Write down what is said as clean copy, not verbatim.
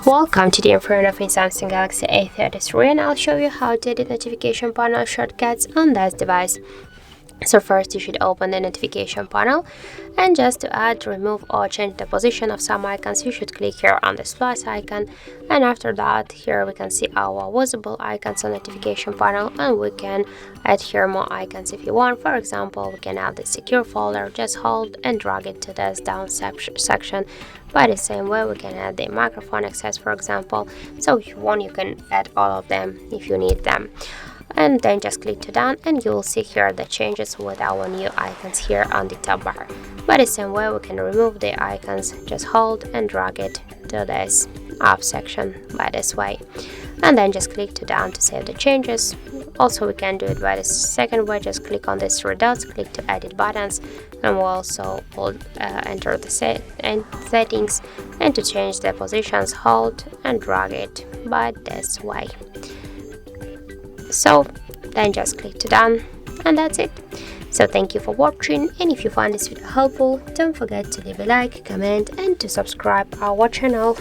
Welcome to the Inferno of Samsung Galaxy A33, and I'll show you how to edit notification panel shortcuts on this device. So first you should open the notification panel, and just to add, remove or change the position of some icons, you should click here on this plus icon, and after that here we can see our visible icons on notification panel, and we can add here more icons if you want. For example, we can add the secure folder, just hold and drag it to this down section. By the same way, we can add the microphone access, for example. So if you want, you can add all of them if you need them. And then just click to done, and you will see here the changes with our new icons here on the top bar. By the same way, we can remove the icons, just hold and drag it to this up section by this way, and then just click to done to save the changes. Also, we can do it by the second way, just click on these three dots, click to edit buttons, and we'll also enter the settings, and to change the positions, hold and drag it by this way. So then just click to done, and that's it. So thank you for watching, and if you found this video helpful, don't forget to leave a like, comment and to subscribe our channel.